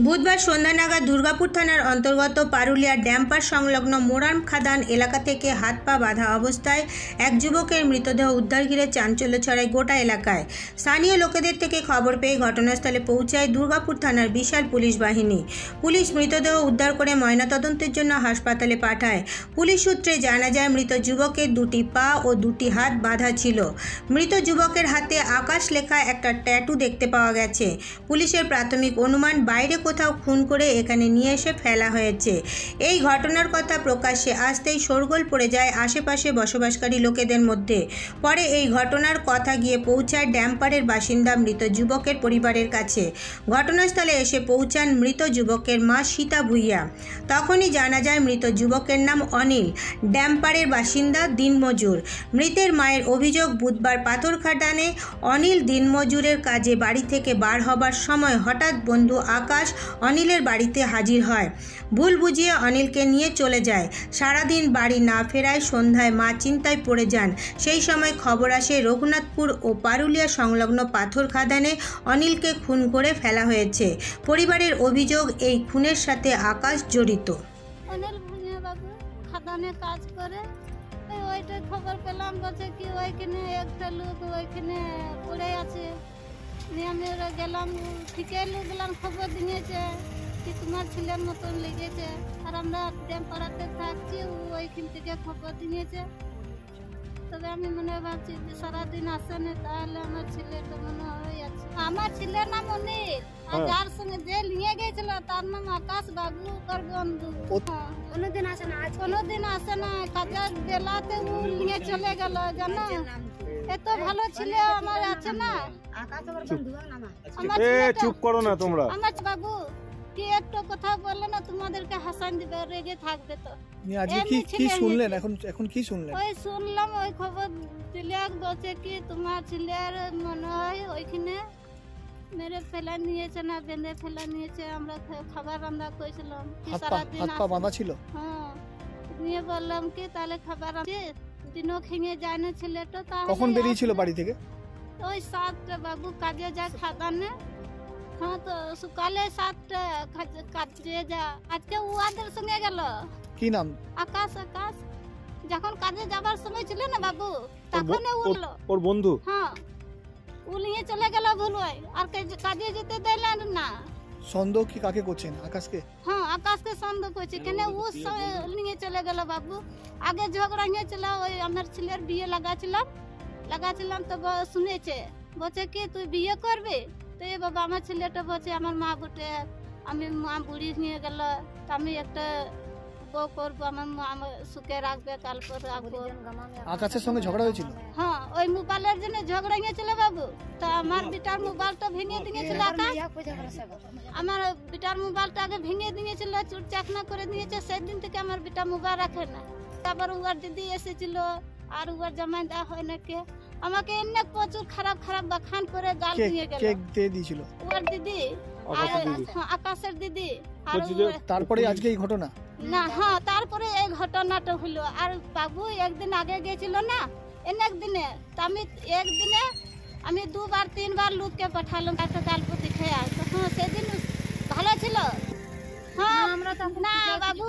বুধবার সন্ধ্যা নাগাদ দুর্গাপুর থানার অন্তর্গত পারুলিয়া ড্যাম্পার সংলগ্ন মোরাম খাদান এলাকা থেকে হাত পা বাঁধা অবস্থায় এক যুবকের মৃতদেহ উদ্ধার ঘিরে চাঞ্চল্য ছড়ায় গোটা এলাকায়। স্থানীয় লোকেদের থেকে খবর পেয়ে ঘটনাস্থলে পৌঁছায় দুর্গাপুর থানার বিশাল পুলিশ বাহিনী। পুলিশ মৃতদেহ উদ্ধার করে ময়নাতদন্তের জন্য হাসপাতালে পাঠায়। পুলিশ সূত্রে জানা যায়, মৃত যুবকের দুটি পা ও দুটি হাত বাঁধা ছিল। মৃত যুবকের হাতে আকাশ লেখা একটা ট্যাটু দেখতে পাওয়া গেছে। পুলিশের প্রাথমিক অনুমান, বাইরে কোথাও খুন করে এখানে নিয়ে এসে ফেলা হয়েছে। এই ঘটনার কথা প্রকাশ্যে আসতেই শোরগোল পড়ে যায় আশেপাশে বসবাসকারী লোকেদের মধ্যে। পরে এই ঘটনার কথা গিয়ে পৌঁছায় ড্যাম্পারের বাসিন্দা মৃত যুবকের পরিবারের কাছে। ঘটনাস্থলে এসে পৌঁছান মৃত যুবকের মা সীতা ভূঁইয়া। তখনই জানা যায় মৃত যুবকের নাম অনিল, ড্যাম্পারের বাসিন্দা, দিনমজুর। মৃতের মায়ের অভিযোগ, বুধবার পাথরঘাটানে অনিল দিনমজুরের কাজে বাড়ি থেকে বার হবার সময় হঠাৎ বন্ধু আকাশ অনিলের বাড়িতে হাজির হয়। ভুল বুঝিয়ে অনিলকে নিয়ে চলে যায়। সারাদিন বাড়ি না ফেরায় সন্ধ্যায় মা চিন্তায় পড়ে যান। সেই সময় খবর আসে রঘুনাথপুর ও পারুলিয়া সংলগ্ন পাথর খাদানে অনিলকে খুন করে ফেলা হয়েছে। পরিবারের অভিযোগ, এই খুনের সাথে আকাশ জড়িত। অনিল ভূঁইয়া বাবু খাদানে কাজ করে, ওইটা খবর পেলাম, বলছে কি ওইখানে একটা লোক ওইখানে পড়ে আছে। আমি ওরা গেলাম, ঠিকই লোকগুলাম খবর দিয়েছে কি তোমার ছেলের মতন লেগেছে। আর আমরা ড্যাম্পারাতে থাকছি, ওইখান থেকে খবর দিয়েছে। তবে আমি মনে ভাবছি যে সারাদিন আসেনি, তাহলে আমার ছেলেটা মনে হয় আছে। আমার ছেলের নাম অনিল, আর যার সঙ্গে যে নিয়ে গেছিল তার নাম আকাশ বাবু, ওর বন্ধু। কোনোদিন আসে না, আজ কোনোদিন আসে না। কাজের বেলাতে ও নিয়ে চলে গেল, জানো। এত ভালো ছেলে আমার আছে না। চুপ করো না তোমরা। আমার বাবু কি একটা কথা বললে না, তোমাদেরকে হাসান দিবে, রেগে থাকবে। তো আজকে কি শুনলেন? এখন কি শুনলেন? ওই শুনলাম, ওই খবর দিলে বলছে কি তোমার ছেলের মনে হয় ওইখানে মেরে ফেলা নিয়েছে না, বেঁধে ফেলা নিয়েছে। আমরা খাবার রান্না করেছিলাম, হাত পা বাঁধা ছিল। হ্যাঁ, নিয়ে বললাম কি তাহলে খাবার দিনও খেয়ে যায় না ছেলেটা। কখন বেরিয়েছিল বাড়ি থেকে? ওই 7টা বাবু, কাজে যায় খাদানে। হ্যাঁ, তো সকালে 7টা কাজে যা। আজকে ওদের সঙ্গে গেল। কি নাম? আকাশ। আকাশ যখন কাজে যাবার সময় ছিল না বাবু, তখন ওর বন্ধু। হ্যাঁ, ও নিয়ে চলে গেল ভুল হয়, আর কাজে যেতে দিলেন না। সন্দেহ কি কাকে করছেন? আকাশকে? হ্যাঁ, আকাশকে সন্দেহ করছে। কেন ও নিয়ে চলে গেল বাবু। আগে ঝগড়া হয়েছিল, ওই আমার ছেলের বিয়ে লাগাছিলাম তো শুনেছে, বলছে কি তুই বিয়ে করবি? তো এই বাবা আমার ছেলেটা বলছে আমার মা বটে, আমি মা বুড়ি নিয়ে গেল, আমি একটা বউ করবো, আমার মা আমার সুখে রাখবে, তারপর রাখবো। আকাশের সঙ্গে ঝগড়া হয়েছিল? হ্যাঁ, ওই মোবাইলের জন্য ঝগড়া হয়েছিল বাবু। তো আমার বিটার মোবাইলটা ভেঙে দিয়েছিল আকাশ। আমার বিটার মোবাইলটা আগে ভেঙে দিয়েছিল, চুট চাকনা করে দিয়েছে। সেদিন থেকে আমার বিটা মোবাইল রাখে না। তারপর উয়ার দিদি এসেছিল, আর উয়ার জামাই দা হয় নাকি, আমাকে এনে প্রচুর খারাপ বাখান করে গাল দিয়ে গেল। কে দিয়েছিল? উয়ার দিদি, আকাশের দিদি। তারপরে আজকে এই ঘটনা না। হ্যাঁ, তারপরে এই ঘটনাটা হলো। আর বাবু একদিন আগে গেছিল না, একদিনে আমি 2-3 বার লোককে পাঠালাম একটা গালপতি খেয়ে। তখন সেদিন ভালো ছিল। হ্যাঁ, না বাবু,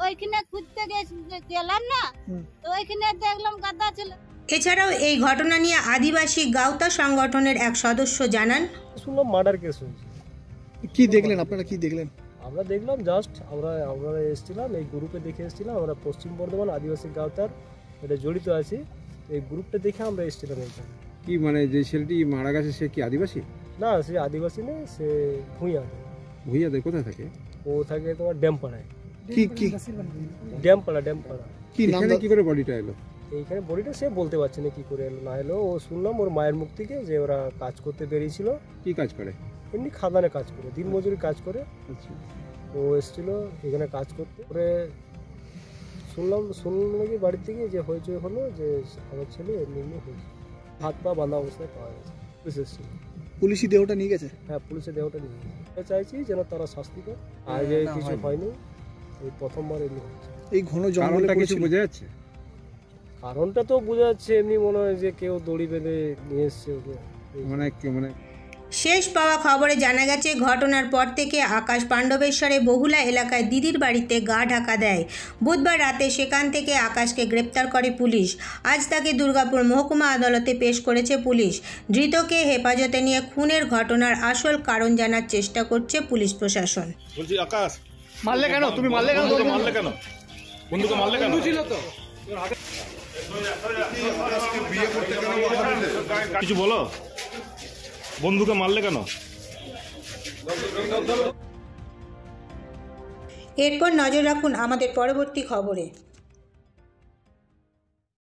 ওইখানে খুঁজতে গেলাম না, তো ওইখানে দেখলাম গাদা ছিল। এছাড়াও এই ঘটনা নিয়ে আদিবাসী গাওতা সংগঠনের এক সদস্য জানান, শুনলাম মার্ডার কেস হয়েছে। কি দেখলেন আপনারা? কি দেখলেন? আমরা দেখলাম জাস্ট আমরা এসেছিলাম, এই গ্রুপে দেখে এসেছিলাম। আমরা পশ্চিম বর্ধমান আদিবাসী গাওতার এটা জড়িত আছি। এই গ্রুপটা দেখে আমরা এসেছিলাম এখানে। কি মানে যে ছেলেটি মারা গেছে সে কি আদিবাসী? না, সে আদিবাসী নেই, সে ভূঁইয়া। ভূঁইয়াদের কোথায় থাকে? ও থাকে তোমার ড্যামপাড়ায়। কি ড্যামপাড়া। কি নাম? কি করে বডিটা এলো? এইখানে বডিটা সে বলতে পারছে না কি করে এলো না এলো। ও শুনলাম ওর মায়ের মুখ থেকে যে ওরা কাজ করতে বেরিয়েছিল। কি কাজ করে? এমনি খাদানে কাজ করে, দিনমজুরি কাজ করে। ও এসেছিল এখানে কাজ করতে। পরে শুনলাম নাকি বাড়ির থেকে যে হয়েছে হলো যে আমার ছেলে এমনি হয়েছে, হাত পা বাঁধা অবস্থায় পাওয়া গেছে। পুলিশ এসেছিল। পুলিশি দেহটা নিয়ে গেছে? হ্যাঁ, পুলিশের দেহটা নিয়ে গেছে। চাইছি যেন তারা শাস্তি করে। আগে কিছু হয়নি, এই প্রথমবার এমনি হয়েছে। এই ঘন জঙ্গলটা কিছু বোঝা যাচ্ছে? কারণটা তো বোঝা যাচ্ছে, এমনি মনে হয় যে কেউ দড়ি বেঁধে নিয়ে এসছে ওকে। মানে শেষ পাওয়া খবরে জানা গেছে ঘটনার পর থেকে আকাশ পাণ্ডবেশ্বরে বহুলা এলাকায় দিদির বাড়িতে গা ঢাকা দেয়। বুধবার রাতে সেখান থেকে আকাশকে গ্রেপ্তার করে পুলিশ। আজ তাকে দুর্গাপুর মহকুমা আদালতে পেশ করেছে পুলিশ। ধৃতকে হেফাজতে নিয়ে খুনের ঘটনার আসল কারণ জানার চেষ্টা করছে পুলিশ প্রশাসন। বলছি আকাশ মারলে কেন? তুমি মারলে কেন? বন্ধুকে মারলে কেন? বন্ধুকে মারলে কেন? কিছু বলো, বন্ধুকে মারলে কেন? এরপর নজর রাখুন আমাদের পরবর্তী খবরে।